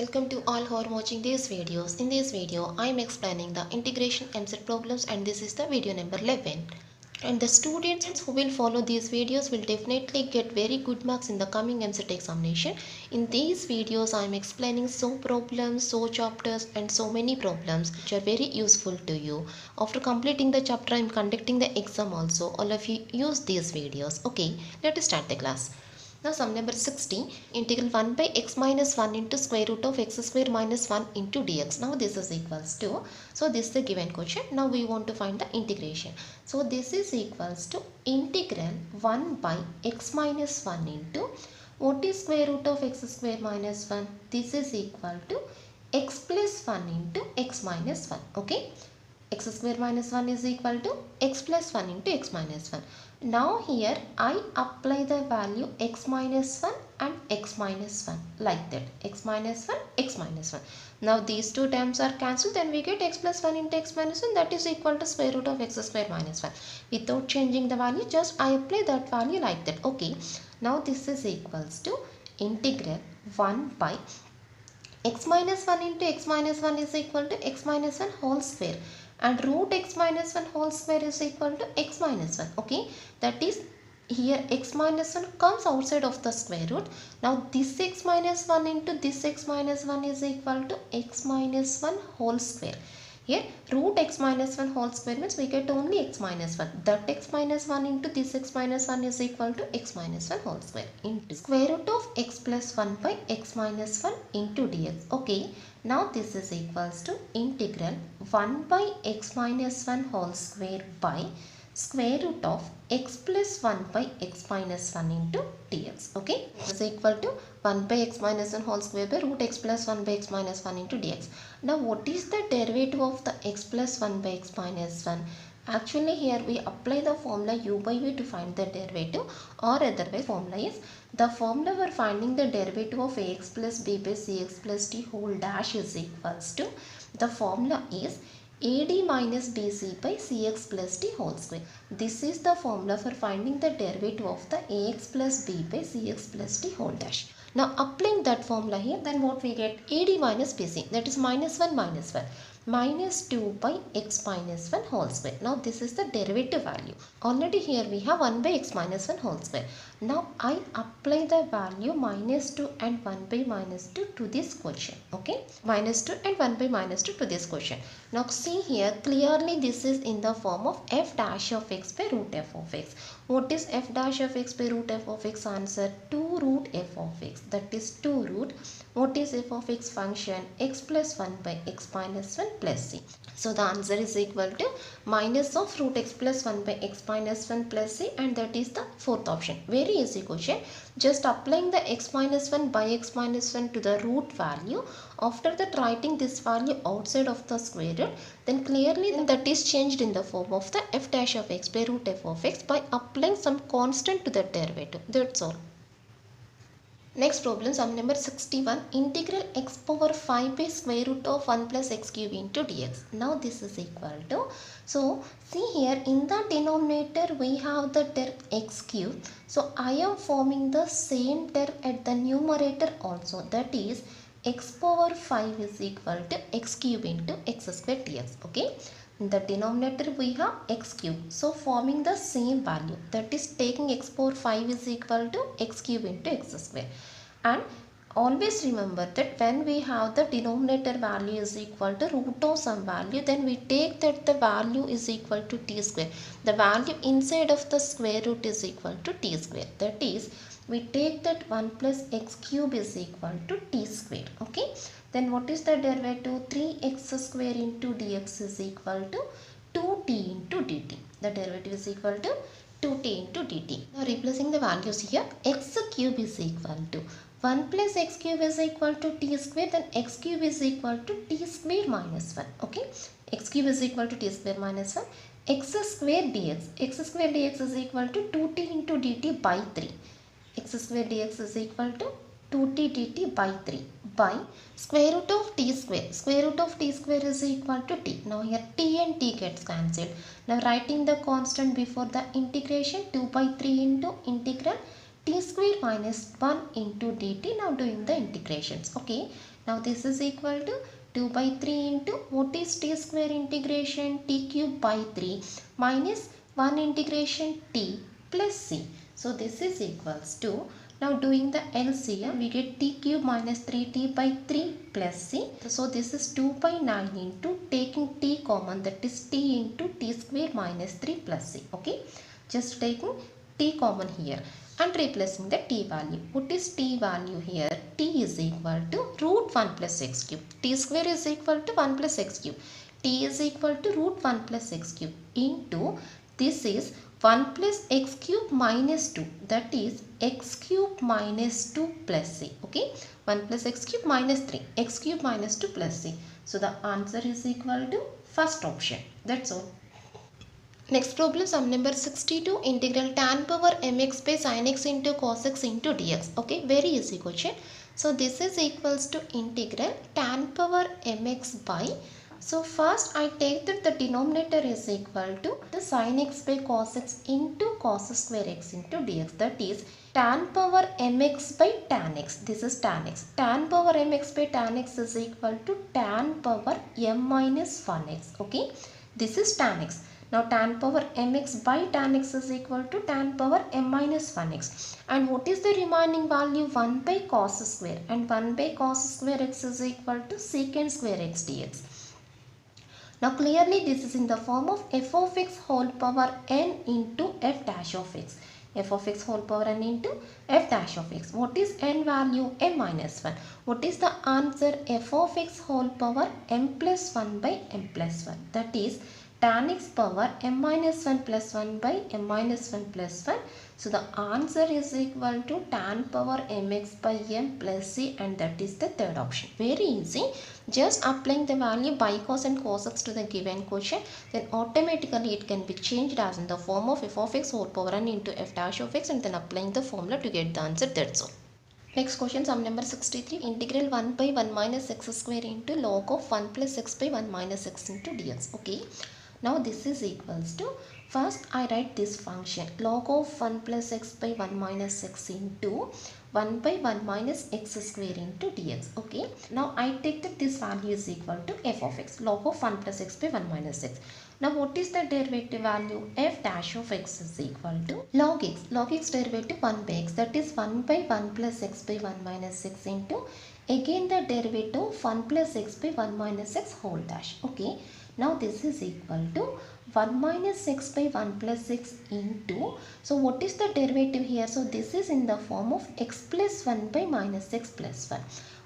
welcome to all who are watching these videos. In this video, I am explaining the integration MZ problems and this is the video number 11. And the students who will follow these videos will definitely get very good marks in the coming MZ examination. In these videos, I am explaining so problems, so chapters and so many problems which are very useful to you. After completing the chapter, I am conducting the exam also. All of you use these videos. Okay, let us start the class. Now sum number 60, integral 1 by x minus 1 into square root of x square minus 1 into dx. Now this is equals to, so this is the given question. Now we want to find the integration. So this is equals to integral 1 by x minus 1 into, what is square root of x square minus 1? This is equal to x plus 1 into x minus 1. Okay. X square minus 1 is equal to x plus 1 into x minus 1. Now here I apply the value x minus 1 and x minus 1 like that. X minus 1, x minus 1. Now these two terms are cancelled, then we get x plus 1 into x minus 1, that is equal to square root of x square minus 1. Without changing the value, just I apply that value like that. Okay. Now this is equals to integral 1 by x minus 1 into x minus 1 is equal to x minus 1 whole square. And root x minus 1 whole square is equal to x minus 1. Okay, that is here x minus 1 comes outside of the square root. Now this x minus 1 into this x minus 1 is equal to x minus 1 whole square. Here root x minus 1 whole square means we get only x minus 1. That x minus 1 into this x minus 1 is equal to x minus 1 whole square into square root of x plus 1 by x minus 1 into dx. Okay. Now this is equals to integral 1 by x minus 1 whole square by square root of x plus 1 by x minus 1 into dx. Okay. This is equal to 1 by x minus 1 whole square by root x plus 1 by x minus 1 into dx. Now what is the derivative of the x plus 1 by x minus 1? Actually here we apply the formula u by v to find the derivative, or otherwise formula is the formula for finding the derivative of ax plus b by cx plus d whole dash is equals to, the formula is ad minus bc by cx plus d whole square. This is the formula for finding the derivative of the ax plus b by cx plus d whole dash. Now applying that formula here, then what we get? ad minus bc, that is minus 1 minus 1. Minus 2 by x minus 1 whole square. Now this is the derivative value. Already here we have 1 by x minus 1 whole square. Now I apply the value minus 2 and 1 by minus 2 to this quotient. Okay. Minus 2 and 1 by minus 2 to this quotient. Now see here clearly this is in the form of f dash of x by root f of x. What is f dash of x by root f of x? Answer 2 root f of x. That is 2 root. What is f of x function? X plus 1 by x minus 1 plus c. So the answer is equal to minus of root x plus 1 by x minus 1 plus c, and that is the fourth option. Very easy question. Just applying the x minus 1 by x minus 1 to the root value. After that writing this value outside of the square root, then clearly that is changed in the form of the f dash of x by root f of x by applying some constant to the derivative. That's all. Next problem, sum number 61, integral x power 5 by square root of 1 plus x cube into dx. Now this is equal to, so see here in the denominator we have the term x cube. So I am forming the same term at the numerator also, that is x power 5 is equal to x cube into x square dx. Okay. In the denominator we have x cube. So forming the same value, that is taking x power 5 is equal to x cube into x square. And always remember that when we have the denominator value is equal to root of some value, then we take that the value is equal to t square. The value inside of the square root is equal to t square. That is, we take that 1 plus x cube is equal to t square. Okay. Then what is the derivative? 3x square into dx is equal to 2t into dt. The derivative is equal to 2t into dt. Now replacing the values here, x cube is equal to 1 plus x cube is equal to t square, then x cube is equal to t square minus 1. Okay. X cube is equal to t square minus 1. X square dx. X square dx is equal to 2t into dt by 3. X square dx is equal to 2t dt by 3 by square root of t square. Square root of t square is equal to t. Now here t and t gets cancelled. Now writing the constant before the integration, 2 by 3 into integral t square minus 1 into dt. Now doing the integrations. Okay. Now this is equal to 2 by 3 into what is t square integration t cube by 3 minus 1 integration t plus c. So this is equals to, now doing the LCM, we get t cube minus 3t by 3 plus c. So this is 2 by 9 into taking t common, that is t into t square minus 3 plus c. Okay, just taking t common here and replacing the t value. What is t value here? T is equal to root 1 plus x cube. T square is equal to 1 plus x cube. T is equal to root 1 plus x cube into, this is 1 plus x cube minus 2, that is x cube minus 2 plus c. Okay, 1 plus x cube minus 3, x cube minus 2 plus c. So the answer is equal to first option. That's all. Next problem, sum number 62, integral tan power mx by sin x into cos x into dx. Okay, very easy question. So this is equals to integral tan power mx by, so first I take that the denominator is equal to the sin x by cos x into cos square x into dx, that is tan power mx by tan x. This is tan x. Tan power mx by tan x is equal to tan power m minus 1x. Okay, this is tan x. Now tan power mx by tan x is equal to tan power m minus 1x. And what is the remaining value? 1 by cos square, and 1 by cos square x is equal to secant square x dx. Now clearly this is in the form of f of x whole power n into f dash of x. F of x whole power n into f dash of x. What is n value? M minus 1. What is the answer? F of x whole power m plus 1 by m plus 1. That is tan x power m minus 1 plus 1 by m minus 1 plus 1. So the answer is equal to tan power mx by m plus c, and that is the third option. Very easy. Just applying the value by cos and cos x to the given question, then automatically it can be changed as in the form of f of x whole power n into f dash of x, and then applying the formula to get the answer. That's all. Next question, sum number 63, integral 1 by 1 minus x square into log of 1 plus x by 1 minus x into dx. Okay. Now this is equals to, first I write this function log of 1 plus x by 1 minus x into 1 by 1 minus x square into dx. Okay. Now I take that this value is equal to f of x, log of 1 plus x by 1 minus x. Now what is the derivative value? F dash of x is equal to log x. Log x derivative 1 by x, that is 1 by 1 plus x by 1 minus x into, again the derivative of 1 plus x by 1 minus x whole dash. Okay. Now this is equal to 1 minus x by 1 plus x into, so what is the derivative here? So this is in the form of x plus 1 by minus x plus 1.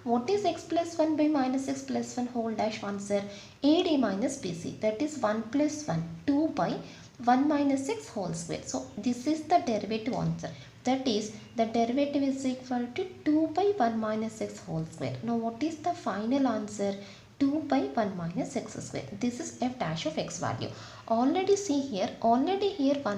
What is x plus 1 by minus x plus 1 whole dash? Answer AD minus BC, that is 1 plus 1, 2 by 1 minus x whole square. So this is the derivative answer, that is the derivative is equal to 2 by 1 minus x whole square. Now what is the final answer? 2 by 1 minus x square. This is f dash of x value. Already see here, 1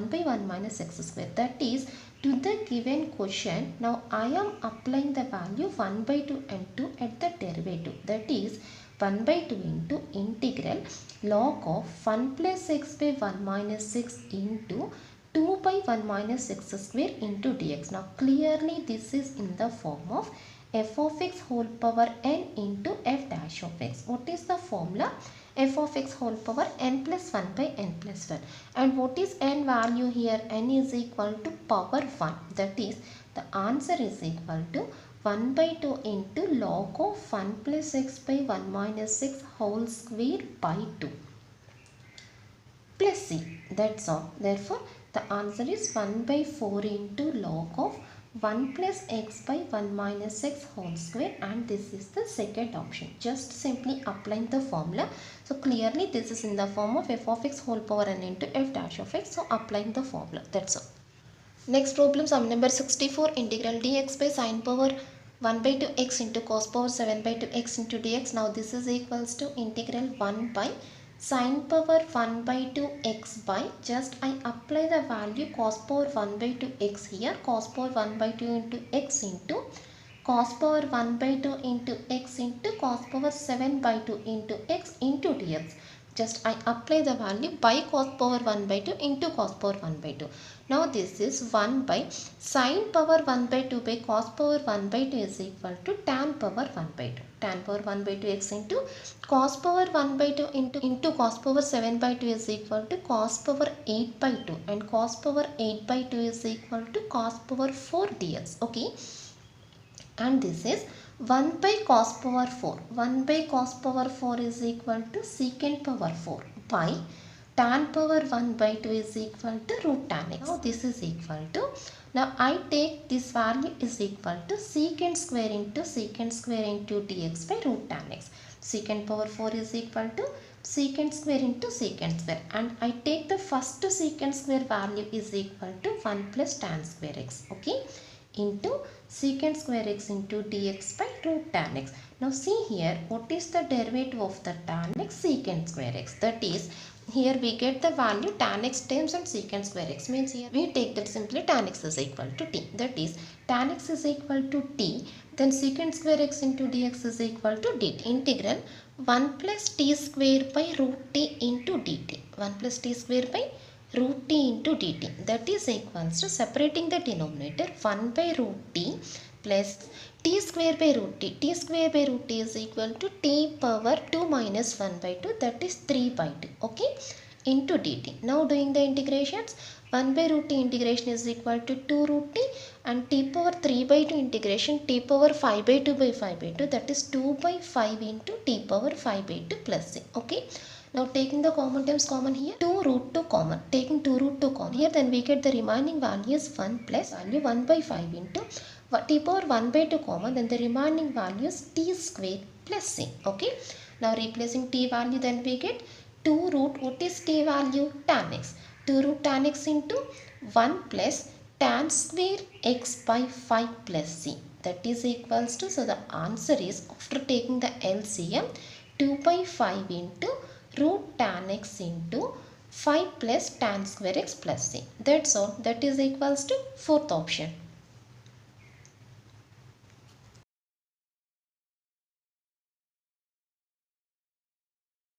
by 1 minus x square, that is to the given question. Now I am applying the value 1 by 2 and 2 at the derivative, that is 1 by 2 into integral log of 1 plus x by 1 minus x into 2 by 1 minus x square into dx. Now clearly this is in the form of f of x whole power n into f dash of x. What is the formula? F of x whole power n plus 1 by n plus 1. And what is n value here? N is equal to power 1. That is the answer is equal to 1 by 2 into log of 1 plus x by 1 minus x whole square by 2 plus c. That's all. Therefore the answer is 1 by 4 into log of 1 plus x by 1 minus x whole square, and this is the second option. Just simply applying the formula. So clearly this is in the form of f of x whole power n into f dash of x. So applying the formula. That's all. Next problem, sum number 64, integral dx by sine power 1 by 2 x into cos power 7 by 2 x into dx. Now this is equals to integral 1 by sin power 1 by 2 x by, just I apply the value cos power 1 by 2 x here, cos power 1 by 2 into x into cos power 1 by 2 into x into cos power 7 by 2 into x into dx. just I apply the value by cos power 1 by 2 into cos power 1 by 2. Now this is 1 by sin power 1 by 2 by cos power 1 by 2 is equal to tan power 1 by 2. Tan power 1 by 2 x into cos power 1 by 2 into cos power 7 by 2 is equal to cos power 8 by 2, and cos power 8 by 2 is equal to cos power 4 dx. Okay, and this is 1 by cos power 4. 1 by cos power 4 is equal to secant power 4 by tan power 1 by 2 is equal to root tan x. Now this is equal to, now I take this value is equal to secant square into dx by root tan x. Secant power 4 is equal to secant square into secant square, and I take the first secant square value is equal to 1 plus tan square x. Okay, into secant square x into dx by root tan x. Now see here, what is the derivative of the tan x? Secant square x. That is, here we get the value tan x times and secant square x, means here we take that simply tan x is equal to t. That is, tan x is equal to t, then secant square x into dx is equal to dt. Integral 1 plus t square by root t into dt. 1 plus t square by root t into dt, that is equals to, separating the denominator, 1 by root t plus t square by root t. T square by root t is equal to t power 2 minus 1 by 2, that is 3 by 2. Okay, into dt. Now doing the integrations, 1 by root t integration is equal to 2 root t, and t power 3 by 2 integration t power 5 by 2 by 5 by 2, that is 2 by 5 into t power 5 by 2 plus c. Okay, now taking the common terms common here, 2 root 2 common, taking 2 root 2 common here, then we get the remaining value is 1 plus value 1 by 5 into t power 1 by 2 common, then the remaining value is t square plus c. Okay, now replacing t value, then we get 2 root, what is t value? Tan x. 2 root tan x into 1 plus tan square x by 5 plus c, that is equals to, so the answer is, after taking the LCM, 2 by 5 into root tan x into 5 plus tan square x plus c. That's all. That is equals to fourth option.